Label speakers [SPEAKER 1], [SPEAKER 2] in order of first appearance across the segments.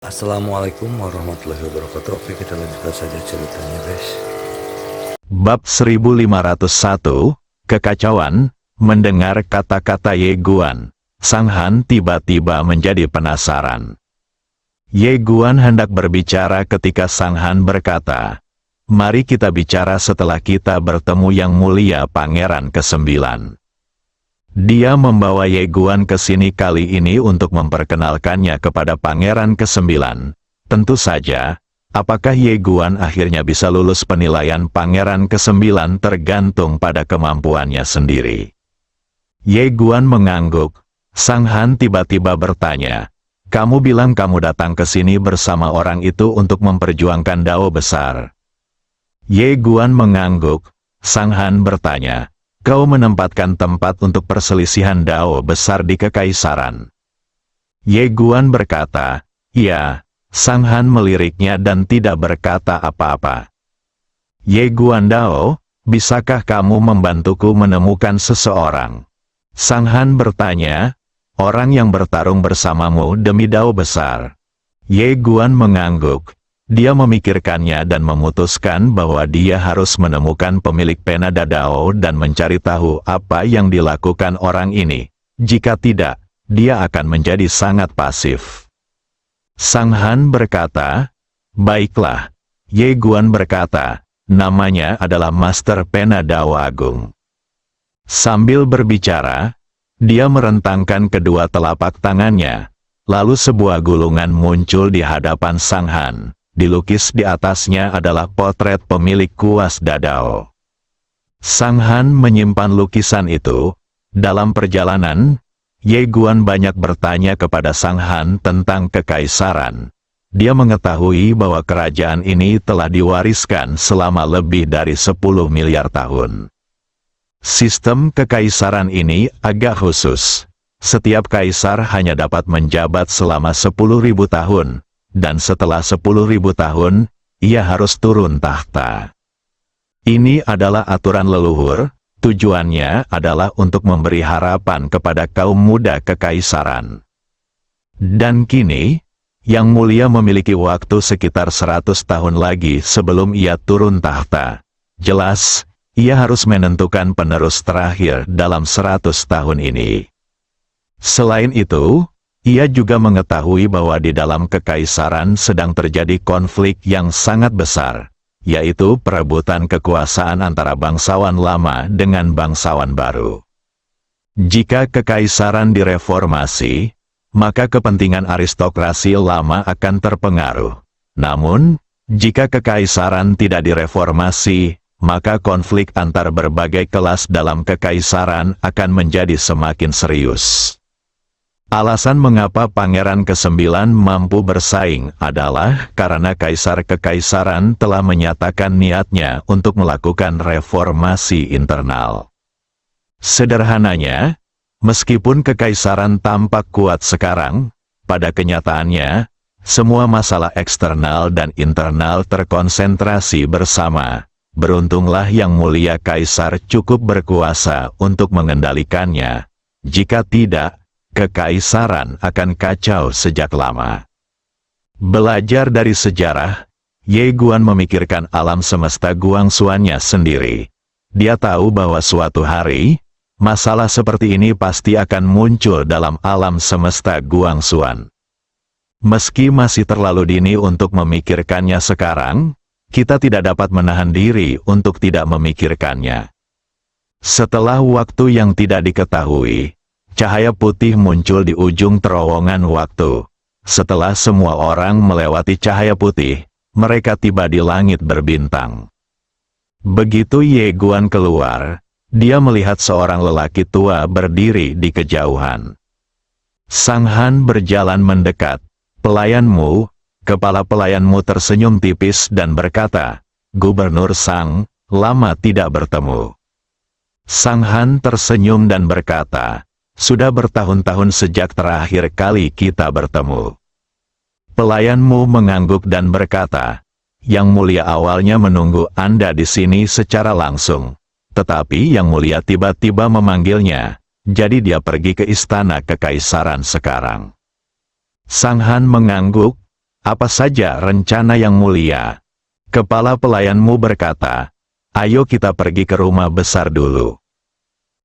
[SPEAKER 1] Assalamualaikum warahmatullahi wabarakatuh. Oke, kita lanjutkan saja ceritanya, guys.
[SPEAKER 2] Bab 1501, Kekacauan. Mendengar kata-kata Ye Guan, Sang Han tiba-tiba menjadi penasaran. Ye Guan hendak berbicara ketika Sang Han berkata, "Mari kita bicara setelah kita bertemu Yang Mulia Pangeran ke-9. Dia membawa Ye Guan ke sini kali ini untuk memperkenalkannya kepada Pangeran ke-9. Tentu saja, apakah Ye Guan akhirnya bisa lulus penilaian Pangeran ke-9 tergantung pada kemampuannya sendiri." Ye Guan mengangguk. Sang Han tiba-tiba bertanya, "Kamu bilang kamu datang ke sini bersama orang itu untuk memperjuangkan dao besar?" Ye Guan mengangguk. Sang Han bertanya, "Kau menempatkan tempat untuk perselisihan dao besar di Kekaisaran?" Ye Guan berkata, "Iya." Sang Han meliriknya dan tidak berkata apa-apa. "Ye Guan Dao, bisakah kamu membantuku menemukan seseorang?" Sang Han bertanya, "Orang yang bertarung bersamamu demi dao besar?" Ye Guan mengangguk. Dia memikirkannya dan memutuskan bahwa dia harus menemukan pemilik pena dadao dan mencari tahu apa yang dilakukan orang ini. Jika tidak, dia akan menjadi sangat pasif. Sang Han berkata, "Baiklah." Ye Guan berkata, "Namanya adalah Master Pena Dao Agung." Sambil berbicara, dia merentangkan kedua telapak tangannya. Lalu sebuah gulungan muncul di hadapan Sang Han. Dilukis di atasnya adalah potret pemilik kuas dadao. Sang Han menyimpan lukisan itu. Dalam perjalanan, Ye Guan banyak bertanya kepada Sang Han tentang Kekaisaran. Dia mengetahui bahwa kerajaan ini telah diwariskan selama lebih dari 10 miliar tahun. Sistem Kekaisaran ini agak khusus. Setiap kaisar hanya dapat menjabat selama 10.000 tahun. Dan setelah 10.000 tahun, ia harus turun tahta. Ini adalah aturan leluhur. Tujuannya adalah untuk memberi harapan kepada kaum muda Kekaisaran. Dan kini, Yang Mulia memiliki waktu sekitar 100 tahun lagi sebelum ia turun tahta. Jelas, ia harus menentukan penerus terakhir dalam 100 tahun ini. Selain itu, ia juga mengetahui bahwa di dalam Kekaisaran sedang terjadi konflik yang sangat besar, yaitu perebutan kekuasaan antara bangsawan lama dengan bangsawan baru. Jika Kekaisaran direformasi, maka kepentingan aristokrasi lama akan terpengaruh. Namun, jika Kekaisaran tidak direformasi, maka konflik antar berbagai kelas dalam Kekaisaran akan menjadi semakin serius. Alasan mengapa Pangeran ke-9 mampu bersaing adalah karena Kaisar Kekaisaran telah menyatakan niatnya untuk melakukan reformasi internal. Sederhananya, meskipun Kekaisaran tampak kuat sekarang, pada kenyataannya, semua masalah eksternal dan internal terkonsentrasi bersama. Beruntunglah Yang Mulia Kaisar cukup berkuasa untuk mengendalikannya. Jika tidak, Kekaisaran akan kacau sejak lama. Belajar dari sejarah, Ye Guan memikirkan alam semesta Guangxuannya sendiri. Dia tahu bahwa suatu hari, masalah seperti ini pasti akan muncul dalam alam semesta Guangxuan. Meski masih terlalu dini untuk memikirkannya sekarang, kita tidak dapat menahan diri untuk tidak memikirkannya. Setelah waktu yang tidak diketahui, cahaya putih muncul di ujung terowongan waktu. Setelah semua orang melewati cahaya putih, mereka tiba di langit berbintang. Begitu Ye Guan keluar, dia melihat seorang lelaki tua berdiri di kejauhan. Sang Han berjalan mendekat. "Pelayanmu," kepala pelayanmu tersenyum tipis dan berkata, "Gubernur Sang, lama tidak bertemu." Sang Han tersenyum dan berkata, "Sudah bertahun-tahun sejak terakhir kali kita bertemu." Pelayanmu mengangguk dan berkata, "Yang Mulia awalnya menunggu Anda di sini secara langsung. Tetapi Yang Mulia tiba-tiba memanggilnya, jadi dia pergi ke istana Kekaisaran sekarang." Sang Han mengangguk. apa saja rencana yang mulia? Kepala pelayanmu berkata, ayo kita pergi ke rumah besar dulu.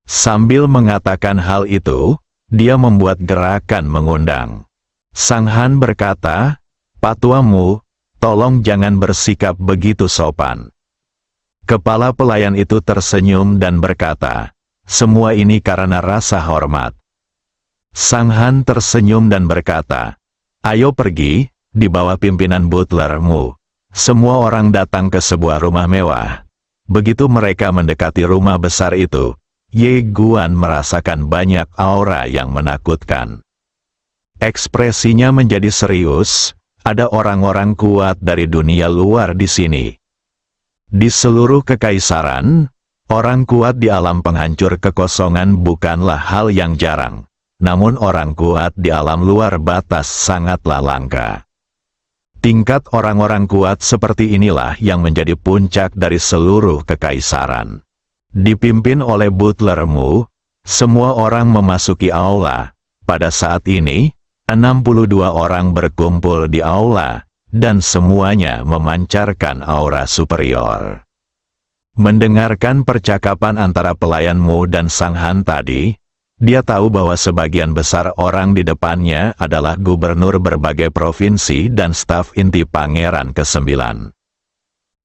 [SPEAKER 2] Sambil mengatakan hal itu, dia membuat gerakan mengundang. Sang Han berkata, "Patuamu, tolong jangan bersikap begitu sopan." Kepala pelayan itu tersenyum dan berkata, "Semua ini karena rasa hormat." Sang Han tersenyum dan berkata, "Ayo pergi, di bawah pimpinan butlermu." Semua orang datang ke sebuah rumah mewah. Begitu mereka mendekati rumah besar itu, Ye Guan merasakan banyak aura yang menakutkan. Ekspresinya menjadi serius, ada orang-orang kuat dari dunia luar di sini. Di seluruh kekaisaran, orang kuat di alam penghancur kekosongan bukanlah hal yang jarang. Namun orang kuat di alam luar batas sangatlah langka. Tingkat orang-orang kuat seperti inilah yang menjadi puncak dari seluruh kekaisaran. Dipimpin oleh butlermu, semua orang memasuki aula. Pada saat ini, 62 orang berkumpul di aula, dan semuanya memancarkan aura superior. Mendengarkan percakapan antara pelayanmu dan Sang Han tadi, dia tahu bahwa sebagian besar orang di depannya adalah gubernur berbagai provinsi dan staf inti Pangeran ke-9.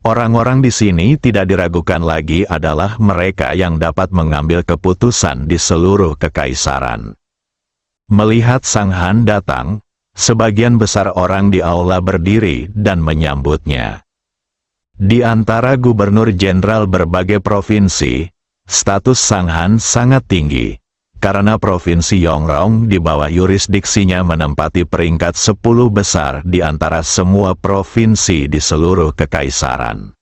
[SPEAKER 2] Orang-orang di sini tidak diragukan lagi adalah mereka yang dapat mengambil keputusan di seluruh kekaisaran. Melihat Sang Han datang, sebagian besar orang di aula berdiri dan menyambutnya. Di antara gubernur jenderal berbagai provinsi, status Sang Han sangat tinggi, karena provinsi Yongrong di bawah yurisdiksinya menempati peringkat 10 besar di antara semua provinsi di seluruh kekaisaran.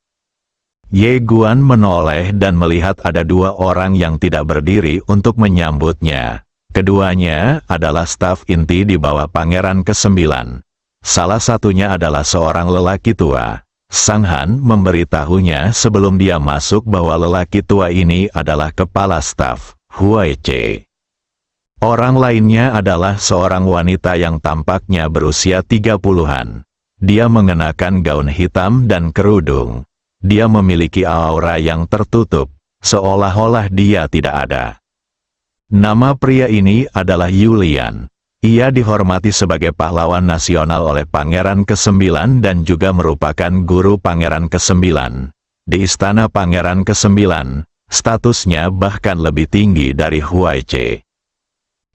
[SPEAKER 2] Ye Guan menoleh dan melihat ada dua orang yang tidak berdiri untuk menyambutnya. Keduanya adalah staf inti di bawah Pangeran ke-9. Salah satunya adalah seorang lelaki tua. Sang Han memberitahunya sebelum dia masuk bahwa lelaki tua ini adalah kepala staf, Huai Ce. Orang lainnya adalah seorang wanita yang tampaknya berusia 30-an. Dia mengenakan gaun hitam dan kerudung. Dia memiliki aura yang tertutup, seolah-olah dia tidak ada. Nama pria ini adalah Yulian. Ia dihormati sebagai pahlawan nasional oleh Pangeran ke-9 dan juga merupakan guru Pangeran ke-9. Di istana Pangeran ke-9, statusnya bahkan lebih tinggi dari Huai Ce.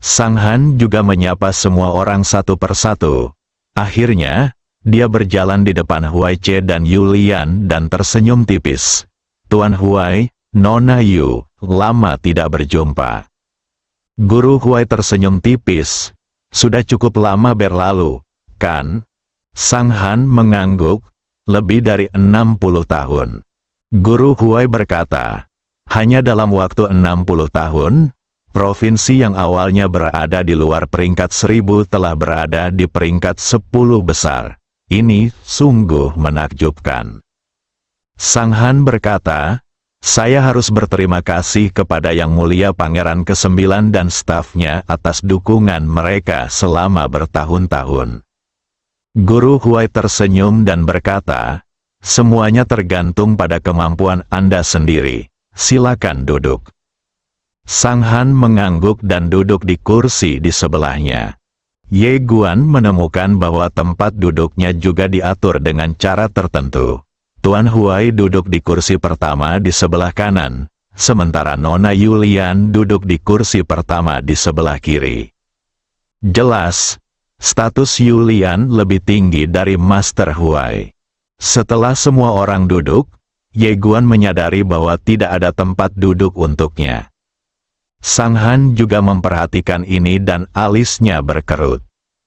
[SPEAKER 2] Sang Han juga menyapa semua orang satu persatu. Akhirnya, dia berjalan di depan Huai Ce dan Yulian dan tersenyum tipis. "Tuan Huai, Nona Yu, lama tidak berjumpa." Guru Huai tersenyum tipis. "Sudah cukup lama berlalu, kan?" Sang Han mengangguk, "Lebih dari 60 tahun. Guru Huai berkata, "Hanya dalam waktu 60 tahun, provinsi yang awalnya berada di luar peringkat 1000 telah berada di peringkat 10 besar. Ini sungguh menakjubkan." Sang Han berkata, "Saya harus berterima kasih kepada Yang Mulia Pangeran ke-9 dan stafnya atas dukungan mereka selama bertahun-tahun." Guru Huai tersenyum dan berkata, "Semuanya tergantung pada kemampuan Anda sendiri. Silakan duduk." Sang Han mengangguk dan duduk di kursi di sebelahnya. Ye Guan menemukan bahwa tempat duduknya juga diatur dengan cara tertentu. Tuan Huai duduk di kursi pertama di sebelah kanan, sementara Nona Yulian duduk di kursi pertama di sebelah kiri. Jelas, status Yulian lebih tinggi dari Master Huai. Setelah semua orang duduk, Ye Guan menyadari bahwa tidak ada tempat duduk untuknya. Sang Han juga memperhatikan ini dan alisnya berkerut.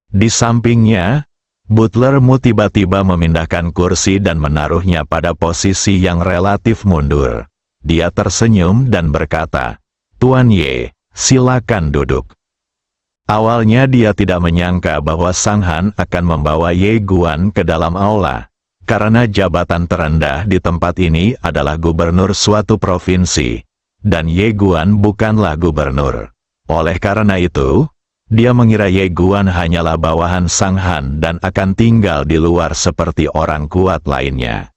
[SPEAKER 2] Di sampingnya, butlermu tiba-tiba memindahkan kursi dan menaruhnya pada posisi yang relatif mundur. Dia tersenyum dan berkata, "Tuan Ye, silakan duduk." Awalnya dia tidak menyangka bahwa Sang Han akan membawa Ye Guan ke dalam aula, karena jabatan terendah di tempat ini adalah gubernur suatu provinsi. Dan Ye Guan bukanlah gubernur. Oleh karena itu, Dia mengira Ye Guan hanyalah bawahan Sang Han dan akan tinggal di luar seperti orang kuat lainnya.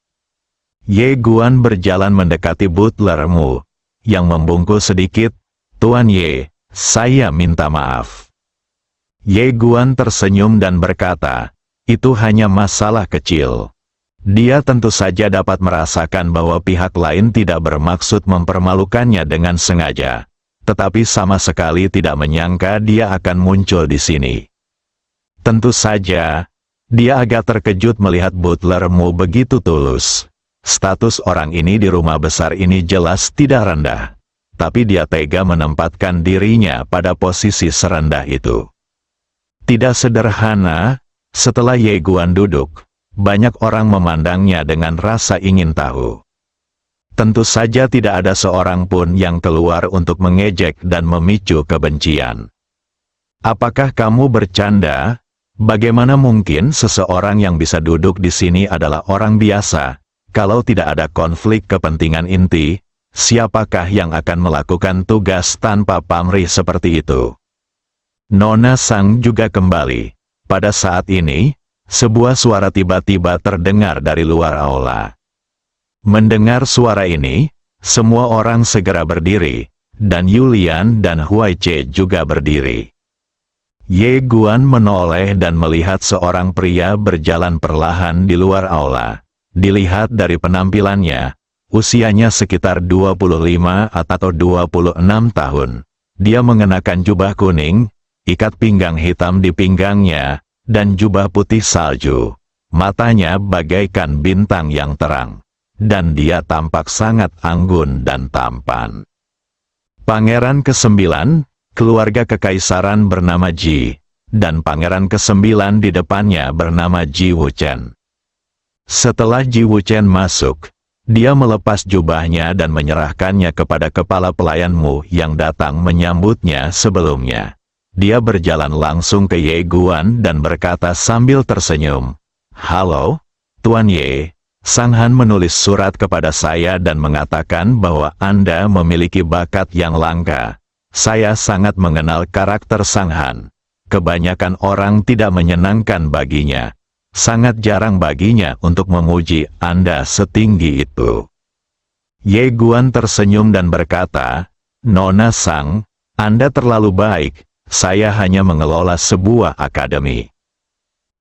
[SPEAKER 2] Ye Guan berjalan mendekati butler Mu, yang membungkul sedikit, "Tuan Ye, saya minta maaf." Ye Guan tersenyum dan berkata, "Itu hanya masalah kecil." Dia tentu saja dapat merasakan bahwa pihak lain tidak bermaksud mempermalukannya dengan sengaja, tetapi sama sekali tidak menyangka dia akan muncul di sini. Tentu saja, dia agak terkejut melihat butler Mu begitu tulus. Status orang ini di rumah besar ini jelas tidak rendah, tapi dia tega menempatkan dirinya pada posisi serendah itu. Tidak sederhana, setelah Ye Guan duduk, banyak orang memandangnya dengan rasa ingin tahu. Tentu saja tidak ada seorang pun yang keluar untuk mengejek dan memicu kebencian. "Apakah kamu bercanda? Bagaimana mungkin seseorang yang bisa duduk di sini adalah orang biasa? Kalau tidak ada konflik kepentingan inti, siapakah yang akan melakukan tugas tanpa pamrih seperti itu?" Nona Sang juga kembali. Pada saat ini, sebuah suara tiba-tiba terdengar dari luar aula. Mendengar suara ini, semua orang segera berdiri, dan Yulian dan Huai Che juga berdiri. Ye Guan menoleh dan melihat seorang pria berjalan perlahan di luar aula. Dilihat dari penampilannya, usianya sekitar 25 atau 26 tahun. Dia mengenakan jubah kuning, ikat pinggang hitam di pinggangnya, dan jubah putih salju. Matanya bagaikan bintang yang terang, dan dia tampak sangat anggun dan tampan. Pangeran ke-9, keluarga kekaisaran bernama Ji, dan pangeran ke-9 di depannya bernama Ji Wuchen. Setelah Ji Wuchen masuk, dia melepas jubahnya dan menyerahkannya kepada kepala pelayanmu yang datang menyambutnya sebelumnya. Dia berjalan langsung ke Ye Guan dan berkata sambil tersenyum, "Halo, Tuan Ye. Sang Han menulis surat kepada saya dan mengatakan bahwa Anda memiliki bakat yang langka. Saya sangat mengenal karakter Sang Han. Kebanyakan orang tidak menyenangkan baginya. Sangat jarang baginya untuk memuji Anda setinggi itu." Ye Guan tersenyum dan berkata, "Nona Sang, Anda terlalu baik. Saya hanya mengelola sebuah akademi."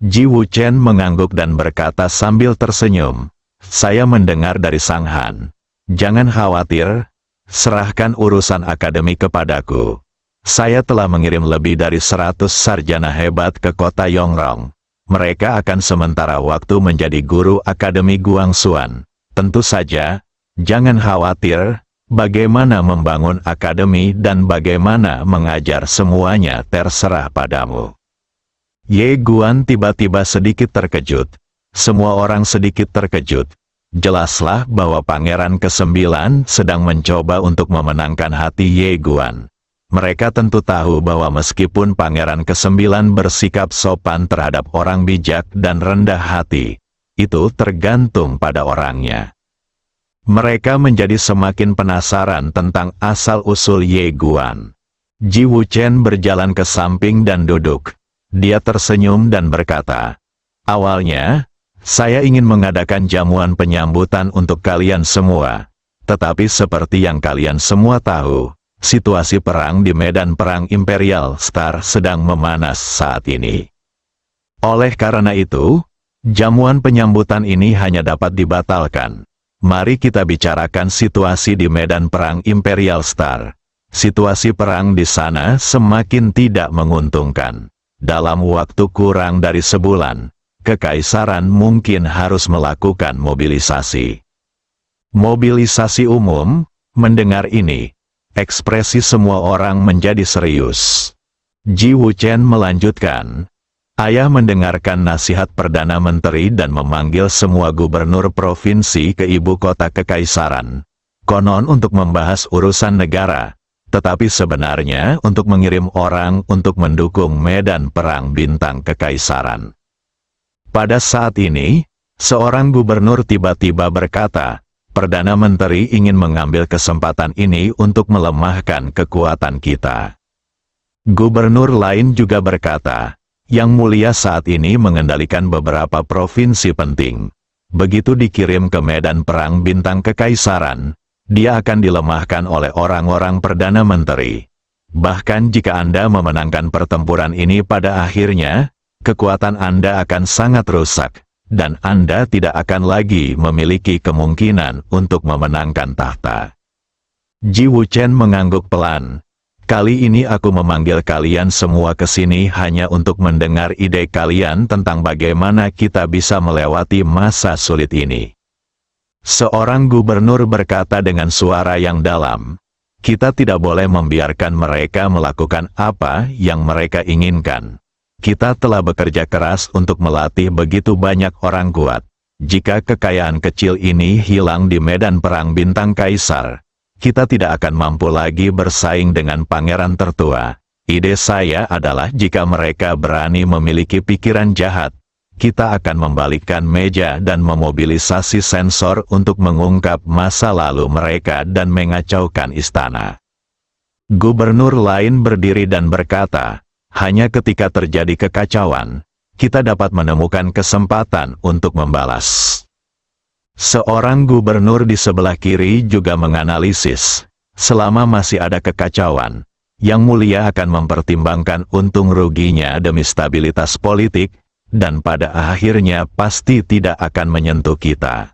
[SPEAKER 2] Ji Wuchen mengangguk dan berkata sambil tersenyum, "Saya mendengar dari Sang Han. Jangan khawatir, serahkan urusan akademi kepadaku. Saya telah mengirim lebih dari 100 sarjana hebat ke kota Yongrong. Mereka akan sementara waktu menjadi guru akademi Guangxuan. Tentu saja, jangan khawatir, bagaimana membangun akademi dan bagaimana mengajar semuanya terserah padamu." Ye Guan tiba-tiba sedikit terkejut. Semua orang sedikit terkejut. Jelaslah bahwa pangeran ke-9 sedang mencoba untuk memenangkan hati Ye Guan. Mereka tentu tahu bahwa meskipun pangeran ke-9 bersikap sopan terhadap orang bijak dan rendah hati, itu tergantung pada orangnya. Mereka menjadi semakin penasaran tentang asal-usul Ye Guan. Ji Wuchen berjalan ke samping dan duduk. Dia tersenyum dan berkata, "Awalnya, saya ingin mengadakan jamuan penyambutan untuk kalian semua. Tetapi seperti yang kalian semua tahu, situasi perang di medan perang Imperial Star sedang memanas saat ini. Oleh karena itu, jamuan penyambutan ini hanya dapat dibatalkan. Mari kita bicarakan situasi di medan perang Imperial Star. Situasi perang di sana semakin tidak menguntungkan. Dalam waktu kurang dari sebulan, kekaisaran mungkin harus melakukan mobilisasi." Mobilisasi umum. Mendengar ini, ekspresi semua orang menjadi serius. Ji Wuchen melanjutkan, "Ayah mendengarkan nasihat Perdana Menteri dan memanggil semua gubernur provinsi ke ibu kota kekaisaran. Konon untuk membahas urusan negara, tetapi sebenarnya untuk mengirim orang untuk mendukung medan perang bintang kekaisaran." Pada saat ini, seorang gubernur tiba-tiba berkata, "Perdana Menteri ingin mengambil kesempatan ini untuk melemahkan kekuatan kita." Gubernur lain juga berkata, Yang Mulia saat ini mengendalikan beberapa provinsi penting. Begitu dikirim ke medan perang bintang kekaisaran, dia akan dilemahkan oleh orang-orang Perdana Menteri. Bahkan jika Anda memenangkan pertempuran ini pada akhirnya, kekuatan Anda akan sangat rusak, dan Anda tidak akan lagi memiliki kemungkinan untuk memenangkan tahta. Ji Wuchen mengangguk pelan. Kali ini aku memanggil kalian semua ke sini hanya untuk mendengar ide kalian tentang bagaimana kita bisa melewati masa sulit ini. Seorang gubernur berkata dengan suara yang dalam, kita tidak boleh membiarkan mereka melakukan apa yang mereka inginkan. Kita telah bekerja keras untuk melatih begitu banyak orang kuat. Jika kekayaan kecil ini hilang di medan perang bintang kaisar, kita tidak akan mampu lagi bersaing dengan pangeran tertua. Ide saya adalah jika mereka berani memiliki pikiran jahat, kita akan membalikkan meja dan memobilisasi sensor untuk mengungkap masa lalu mereka dan mengacaukan istana. Gubernur lain berdiri dan berkata, hanya ketika terjadi kekacauan, kita dapat menemukan kesempatan untuk membalas. Seorang gubernur di sebelah kiri juga menganalisis, selama masih ada kekacauan, Yang Mulia akan mempertimbangkan untung ruginya demi stabilitas politik, dan pada akhirnya pasti tidak akan menyentuh kita.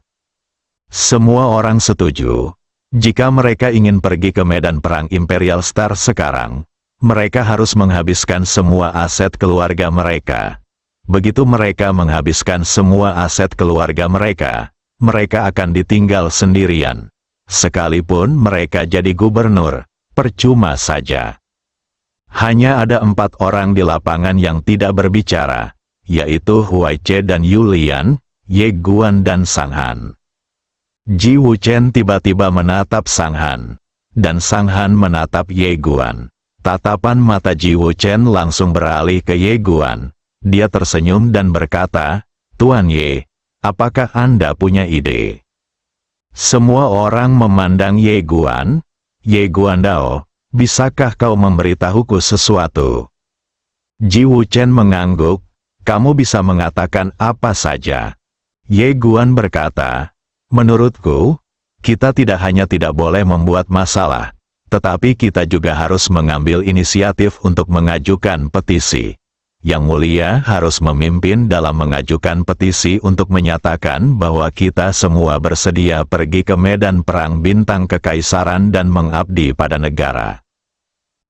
[SPEAKER 2] Semua orang setuju, jika mereka ingin pergi ke medan perang Imperial Star sekarang, mereka harus menghabiskan semua aset keluarga mereka. Begitu mereka menghabiskan semua aset keluarga mereka, mereka akan ditinggal sendirian. Sekalipun mereka jadi gubernur, percuma saja. Hanya ada 4 orang di lapangan yang tidak berbicara, yaitu Huai Che dan Yulian, Ye Guan dan Sang Han. Ji Wuchen tiba-tiba menatap Sang Han, dan Sang Han menatap Ye Guan. Tatapan mata Ji Wuchen langsung beralih ke Ye Guan. Dia tersenyum dan berkata, Tuan Ye, apakah Anda punya ide? Semua orang memandang Ye Guan. Ye Guan Dao, bisakah kau memberitahuku sesuatu? Ji Wuchen mengangguk, kamu bisa mengatakan apa saja. Ye Guan berkata, menurutku, kita tidak hanya tidak boleh membuat masalah, tetapi kita juga harus mengambil inisiatif untuk mengajukan petisi. Yang Mulia harus memimpin dalam mengajukan petisi untuk menyatakan bahwa kita semua bersedia pergi ke medan perang bintang kekaisaran dan mengabdi pada negara.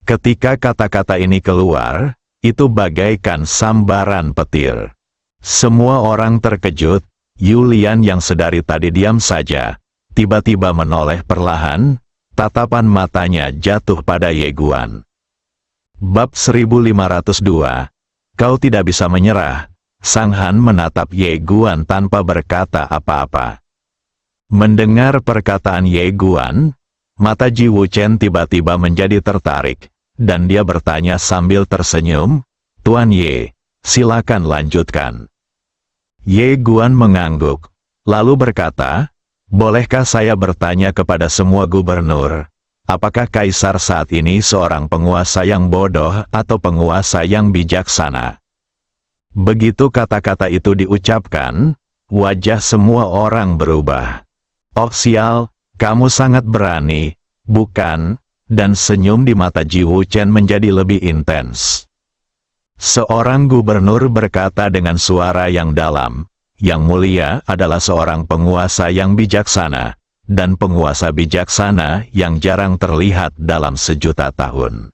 [SPEAKER 2] Ketika kata-kata ini keluar, itu bagaikan sambaran petir. Semua orang terkejut. Yulian yang sedari tadi diam saja, tiba-tiba menoleh perlahan, tatapan matanya jatuh pada Ye Guan. Bab 1502. Kau tidak bisa menyerah. Sang Han menatap Ye Guan tanpa berkata apa-apa. Mendengar perkataan Ye Guan, mata Ji Wuchen tiba-tiba menjadi tertarik, dan dia bertanya sambil tersenyum, Tuan Ye, silakan lanjutkan. Ye Guan mengangguk, lalu berkata, bolehkah saya bertanya kepada semua gubernur, apakah kaisar saat ini seorang penguasa yang bodoh atau penguasa yang bijaksana? Begitu kata-kata itu diucapkan, wajah semua orang berubah. Oh sial, kamu sangat berani, bukan? Dan senyum di mata Ji Wuchen menjadi lebih intens. Seorang gubernur berkata dengan suara yang dalam, Yang Mulia adalah seorang penguasa yang bijaksana, dan penguasa bijaksana yang jarang terlihat dalam sejuta tahun.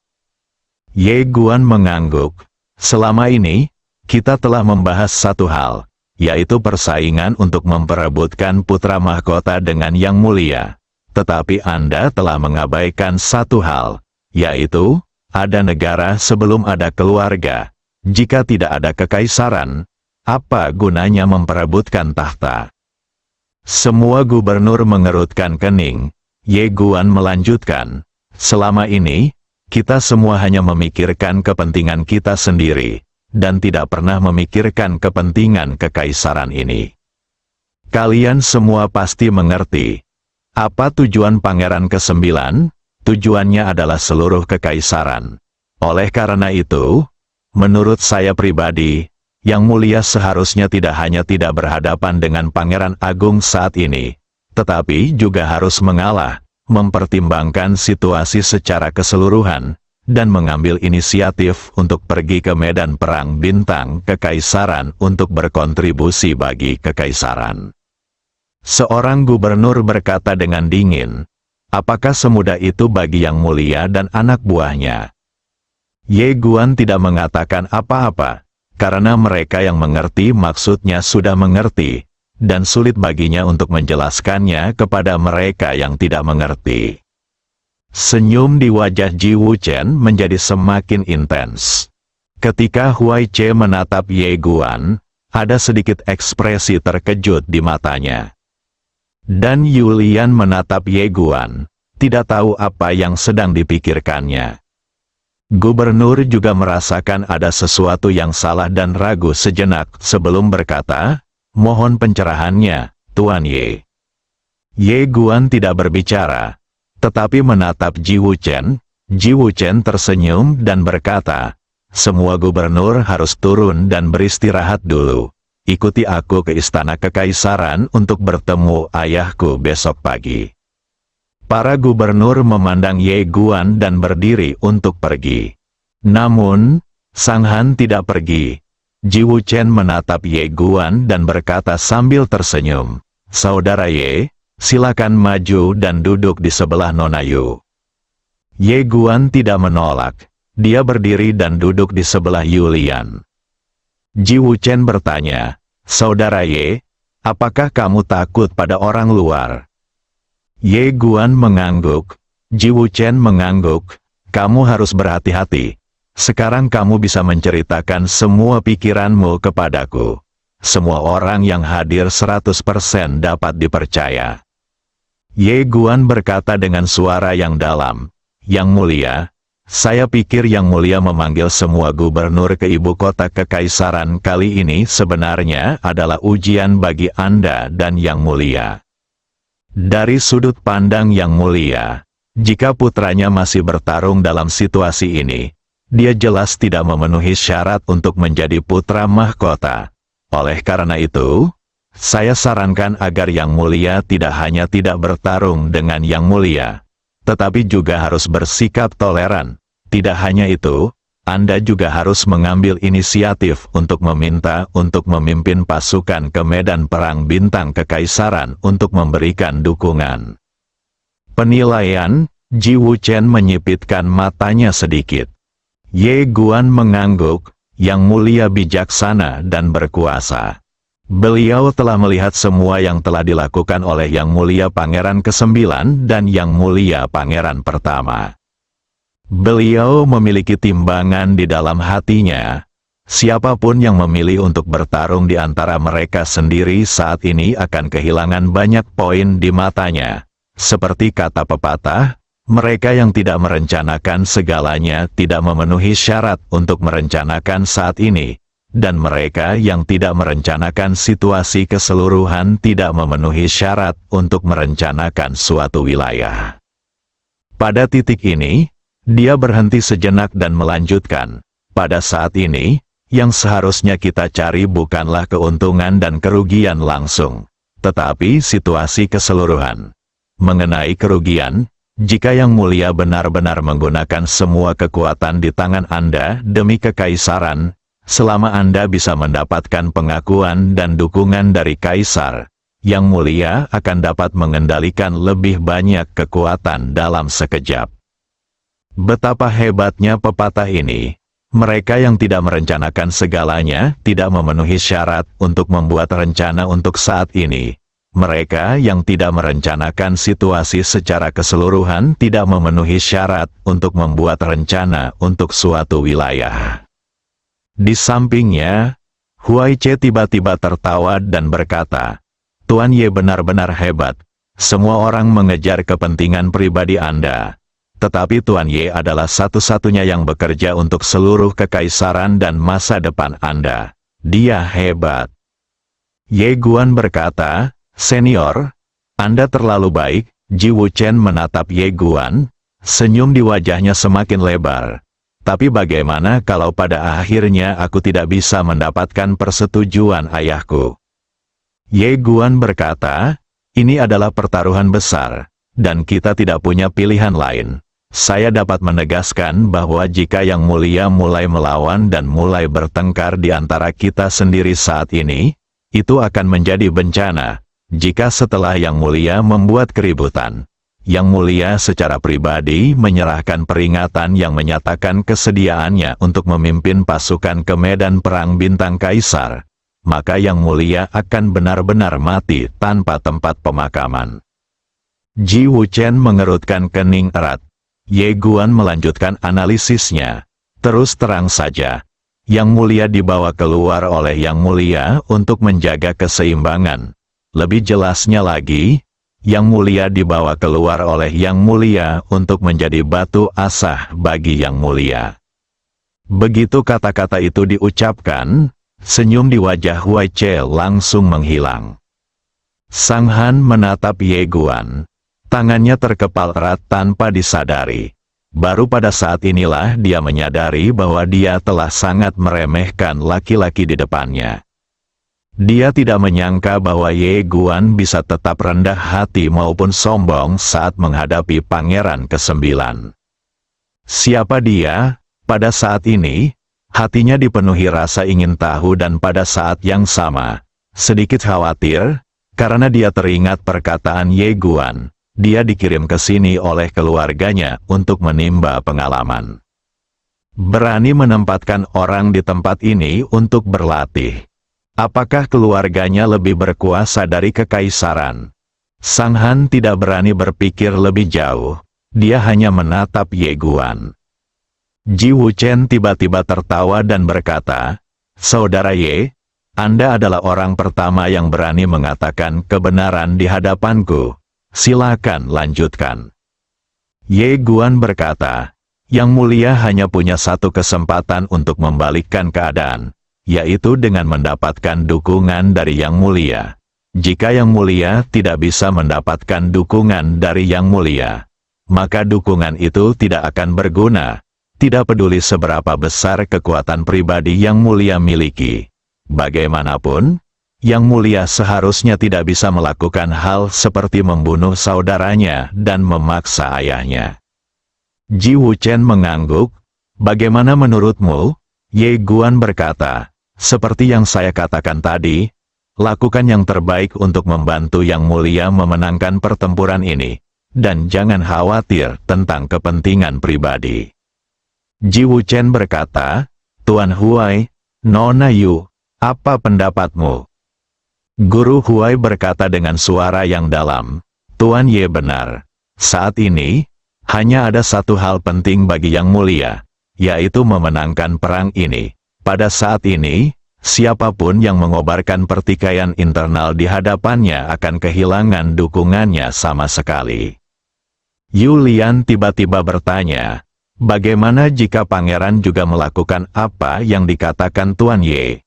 [SPEAKER 2] Ye Guan mengangguk, selama ini, kita telah membahas satu hal, yaitu persaingan untuk memperebutkan putra mahkota dengan Yang Mulia. Tetapi Anda telah mengabaikan satu hal, yaitu, ada negara sebelum ada keluarga. Jika tidak ada kekaisaran, apa gunanya memperebutkan tahta? Semua gubernur mengerutkan kening. Ye Guan melanjutkan, selama ini, kita semua hanya memikirkan kepentingan kita sendiri, dan tidak pernah memikirkan kepentingan kekaisaran ini. Kalian semua pasti mengerti. Apa tujuan Pangeran ke-9? Tujuannya adalah seluruh kekaisaran. Oleh karena itu, menurut saya pribadi, Yang Mulia seharusnya tidak hanya tidak berhadapan dengan Pangeran Agung saat ini, tetapi juga harus mengalah, mempertimbangkan situasi secara keseluruhan, dan mengambil inisiatif untuk pergi ke medan perang bintang kekaisaran untuk berkontribusi bagi kekaisaran. Seorang gubernur berkata dengan dingin, apakah semudah itu bagi Yang Mulia dan anak buahnya? Ye Guan tidak mengatakan apa-apa, karena mereka yang mengerti maksudnya sudah mengerti, dan sulit baginya untuk menjelaskannya kepada mereka yang tidak mengerti. Senyum di wajah Ji Wuchen menjadi semakin intens. Ketika Huai Ce menatap Ye Guan, ada sedikit ekspresi terkejut di matanya. Dan Yulian menatap Ye Guan, tidak tahu apa yang sedang dipikirkannya. Gubernur juga merasakan ada sesuatu yang salah dan ragu sejenak sebelum berkata, mohon pencerahannya, Tuan Ye. Ye Guan tidak berbicara, tetapi menatap Ji Wuchen. Ji Wuchen tersenyum dan berkata, semua gubernur harus turun dan beristirahat dulu. Ikuti aku ke istana kekaisaran untuk bertemu ayahku besok pagi. Para gubernur memandang Ye Guan dan berdiri untuk pergi. Namun, Sang Han tidak pergi. Ji Wuchen menatap Ye Guan dan berkata sambil tersenyum, Saudara Ye, silakan maju dan duduk di sebelah Nona Yu. Ye Guan tidak menolak. Dia berdiri dan duduk di sebelah Yulian. Ji Wuchen bertanya, Saudara Ye, apakah kamu takut pada orang luar? Ye Guan mengangguk. Ji Wuchen mengangguk. Kamu harus berhati-hati. Sekarang kamu bisa menceritakan semua pikiranmu kepadaku. Semua orang yang hadir 100% dapat dipercaya. Ye Guan berkata dengan suara yang dalam, Yang Mulia, saya pikir Yang Mulia memanggil semua gubernur ke ibu kota kekaisaran kali ini sebenarnya adalah ujian bagi Anda dan Yang Mulia. Dari sudut pandang Yang Mulia, jika putranya masih bertarung dalam situasi ini, dia jelas tidak memenuhi syarat untuk menjadi putra mahkota. Oleh karena itu, saya sarankan agar Yang Mulia tidak hanya tidak bertarung dengan Yang Mulia, tetapi juga harus bersikap toleran. Tidak hanya itu, Anda juga harus mengambil inisiatif untuk meminta untuk memimpin pasukan ke medan perang bintang kekaisaran untuk memberikan dukungan. Penilaian, Ji Wuchen menyipitkan matanya sedikit. Ye Guan mengangguk, Yang Mulia bijaksana dan berkuasa. Beliau telah melihat semua yang telah dilakukan oleh Yang Mulia Pangeran ke-9 dan Yang Mulia Pangeran pertama. Beliau memiliki timbangan di dalam hatinya. Siapapun yang memilih untuk bertarung di antara mereka sendiri saat ini akan kehilangan banyak poin di matanya. Seperti kata pepatah, mereka yang tidak merencanakan segalanya tidak memenuhi syarat untuk merencanakan saat ini. Dan mereka yang tidak merencanakan situasi keseluruhan tidak memenuhi syarat untuk merencanakan suatu wilayah. Pada titik ini, dia berhenti sejenak dan melanjutkan, pada saat ini, yang seharusnya kita cari bukanlah keuntungan dan kerugian langsung, tetapi situasi keseluruhan. Mengenai kerugian, jika Yang Mulia benar-benar menggunakan semua kekuatan di tangan Anda demi kekaisaran, selama Anda bisa mendapatkan pengakuan dan dukungan dari kaisar, Yang Mulia akan dapat mengendalikan lebih banyak kekuatan dalam sekejap. Betapa hebatnya pepatah ini. Mereka yang tidak merencanakan segalanya tidak memenuhi syarat untuk membuat rencana untuk saat ini. Mereka yang tidak merencanakan situasi secara keseluruhan tidak memenuhi syarat untuk membuat rencana untuk suatu wilayah. Di sampingnya, Huai Ce tiba-tiba tertawa dan berkata, Tuan Ye benar-benar hebat. Semua orang mengejar kepentingan pribadi Anda. Tetapi Tuan Ye adalah satu-satunya yang bekerja untuk seluruh kekaisaran dan masa depan Anda. Dia hebat. Ye Guan berkata, Senior, Anda terlalu baik. Ji Wuchen menatap Ye Guan, senyum di wajahnya semakin lebar. Tapi bagaimana kalau pada akhirnya aku tidak bisa mendapatkan persetujuan ayahku? Ye Guan berkata, ini adalah pertaruhan besar, dan kita tidak punya pilihan lain. Saya dapat menegaskan bahwa jika Yang Mulia mulai melawan dan mulai bertengkar di antara kita sendiri saat ini, itu akan menjadi bencana. Jika setelah Yang Mulia membuat keributan, Yang Mulia secara pribadi menyerahkan peringatan yang menyatakan kesediaannya untuk memimpin pasukan ke medan perang bintang kaisar, maka Yang Mulia akan benar-benar mati tanpa tempat pemakaman. Ji Wuchen mengerutkan kening erat. Ye Guan melanjutkan analisisnya. Terus terang saja, Yang Mulia dibawa keluar oleh Yang Mulia untuk menjaga keseimbangan. Lebih jelasnya lagi, Yang Mulia dibawa keluar oleh Yang Mulia untuk menjadi batu asah bagi Yang Mulia. Begitu kata-kata itu diucapkan, senyum di wajah Huai Che langsung menghilang. Sang Han menatap Ye Guan. Tangannya terkepal erat tanpa disadari. Baru pada saat inilah dia menyadari bahwa dia telah sangat meremehkan laki-laki di depannya. Dia tidak menyangka bahwa Ye Guan bisa tetap rendah hati maupun sombong saat menghadapi pangeran ke-9. Siapa dia? Pada saat ini, hatinya dipenuhi rasa ingin tahu dan pada saat yang sama, sedikit khawatir, karena dia teringat perkataan Ye Guan. Dia dikirim ke sini oleh keluarganya untuk menimba pengalaman. Berani menempatkan orang di tempat ini untuk berlatih. Apakah keluarganya lebih berkuasa dari kekaisaran? Sang Han tidak berani berpikir lebih jauh. Dia hanya menatap Ye Guan. Ji Wuchen tiba-tiba tertawa dan berkata, "Saudara Ye, Anda adalah orang pertama yang berani mengatakan kebenaran di hadapanku. Silakan lanjutkan." Ye Guan berkata, Yang Mulia hanya punya satu kesempatan untuk membalikkan keadaan, yaitu dengan mendapatkan dukungan dari Yang Mulia. Jika Yang Mulia tidak bisa mendapatkan dukungan dari Yang Mulia, maka dukungan itu tidak akan berguna, tidak peduli seberapa besar kekuatan pribadi Yang Mulia miliki. Bagaimanapun, Yang Mulia seharusnya tidak bisa melakukan hal seperti membunuh saudaranya dan memaksa ayahnya. Ji Wuchen mengangguk. Bagaimana menurutmu? Ye Guan berkata, seperti yang saya katakan tadi, lakukan yang terbaik untuk membantu Yang Mulia memenangkan pertempuran ini, dan jangan khawatir tentang kepentingan pribadi. Ji Wuchen berkata, Tuan Huai, Nona Yu, apa pendapatmu? Guru Huai berkata dengan suara yang dalam, Tuan Ye benar. Saat ini, hanya ada satu hal penting bagi Yang Mulia, yaitu memenangkan perang ini. Pada saat ini, siapapun yang mengobarkan pertikaian internal di hadapannya akan kehilangan dukungannya sama sekali. Yu Lian tiba-tiba bertanya, bagaimana jika pangeran juga melakukan apa yang dikatakan Tuan Ye?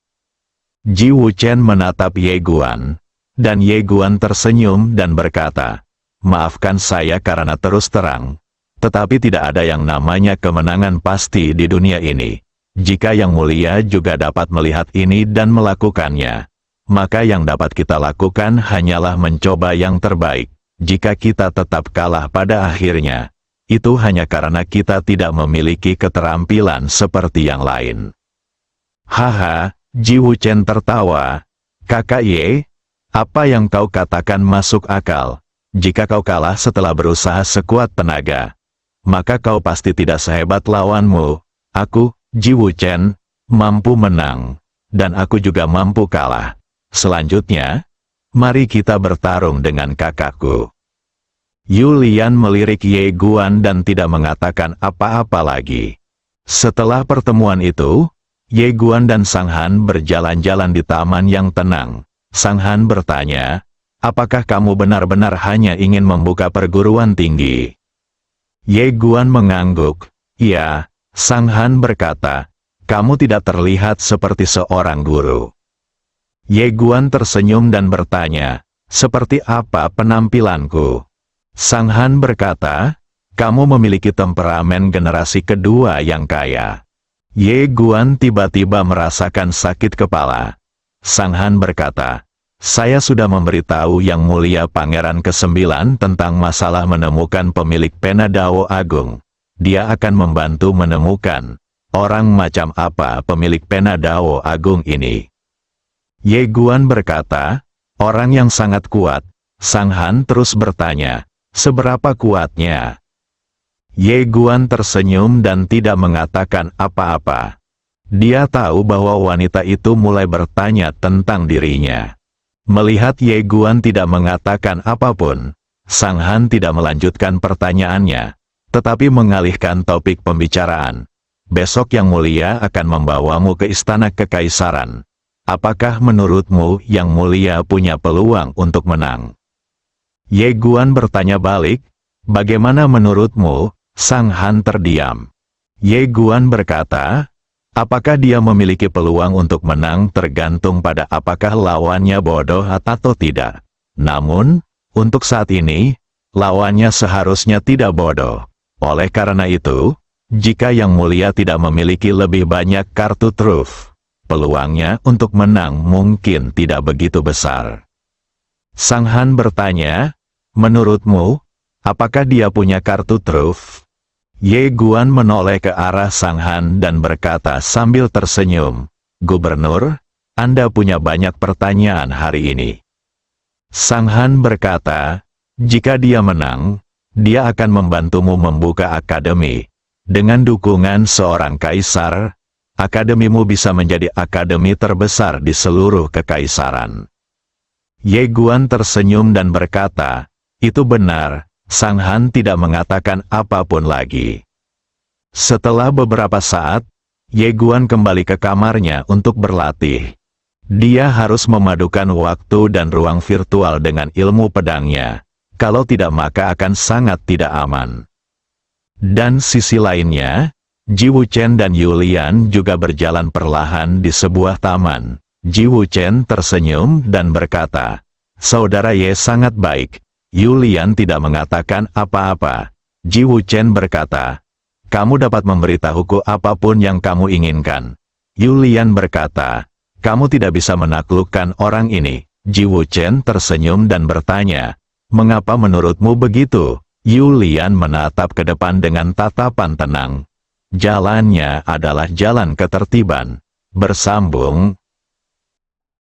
[SPEAKER 2] Ji Wuchen menatap Ye Guan, dan Ye Guan tersenyum dan berkata, maafkan saya karena terus terang, tetapi tidak ada yang namanya kemenangan pasti di dunia ini. Jika Yang Mulia juga dapat melihat ini dan melakukannya, maka yang dapat kita lakukan hanyalah mencoba yang terbaik. Jika kita tetap kalah pada akhirnya, itu hanya karena kita tidak memiliki keterampilan seperti yang lain. Haha. Ji Wuchen tertawa. Kakak Ye, apa yang kau katakan masuk akal. Jika kau kalah setelah berusaha sekuat tenaga, maka kau pasti tidak sehebat lawanmu. Aku, Ji Wuchen, mampu menang, dan aku juga mampu kalah. Selanjutnya, mari kita bertarung dengan kakakku. Yu Lian melirik Ye Guan dan tidak mengatakan apa-apa lagi. Setelah pertemuan itu, Ye Guan dan Sang Han berjalan-jalan di taman yang tenang. Sang Han bertanya, apakah kamu benar-benar hanya ingin membuka perguruan tinggi? Ye Guan mengangguk. Ya, Sang Han berkata, kamu tidak terlihat seperti seorang guru. Ye Guan tersenyum dan bertanya, seperti apa penampilanku? Sang Han berkata, kamu memiliki temperamen generasi kedua yang kaya. Ye Guan tiba-tiba merasakan sakit kepala. Sang Han berkata, saya sudah memberitahu Yang Mulia Pangeran ke-9 tentang masalah menemukan pemilik pena Dao Agung. Dia akan membantu menemukan orang macam apa pemilik pena Dao Agung ini. Ye Guan berkata, orang yang sangat kuat. Sang Han terus bertanya, seberapa kuatnya? Ye Guan tersenyum dan tidak mengatakan apa-apa. Dia tahu bahwa wanita itu mulai bertanya tentang dirinya. Melihat Ye Guan tidak mengatakan apapun, Sang Han tidak melanjutkan pertanyaannya, tetapi mengalihkan topik pembicaraan. Besok Yang Mulia akan membawamu ke istana kekaisaran. Apakah menurutmu Yang Mulia punya peluang untuk menang? Ye Guan bertanya balik, bagaimana menurutmu? Sang Han terdiam. Ye Guan berkata, apakah dia memiliki peluang untuk menang tergantung pada apakah lawannya bodoh atau tidak. Namun, untuk saat ini, lawannya seharusnya tidak bodoh. Oleh karena itu, jika Yang Mulia tidak memiliki lebih banyak kartu truf, peluangnya untuk menang mungkin tidak begitu besar. Sang Han bertanya, menurutmu, apakah dia punya kartu truf? Ye Guan menoleh ke arah Sang Han dan berkata sambil tersenyum, Gubernur, Anda punya banyak pertanyaan hari ini. Sang Han berkata, jika dia menang, dia akan membantumu membuka akademi. Dengan dukungan seorang kaisar, akademimu bisa menjadi akademi terbesar di seluruh kekaisaran. Ye Guan tersenyum dan berkata, itu benar. Sang Han tidak mengatakan apapun lagi. Setelah beberapa saat, Ye Guan kembali ke kamarnya untuk berlatih. Dia harus memadukan waktu dan ruang virtual dengan ilmu pedangnya. Kalau tidak maka akan sangat tidak aman. Dan sisi lainnya, Ji Wuchen dan Yulian juga berjalan perlahan di sebuah taman. Ji Wuchen tersenyum dan berkata, saudara Ye sangat baik. Yulian tidak mengatakan apa-apa. Ji Wuchen berkata, kamu dapat memberitahuku apapun yang kamu inginkan. Yulian berkata, kamu tidak bisa menaklukkan orang ini. Ji Wuchen tersenyum dan bertanya, mengapa menurutmu begitu? Yulian menatap ke depan dengan tatapan tenang. Jalannya adalah jalan ketertiban. Bersambung,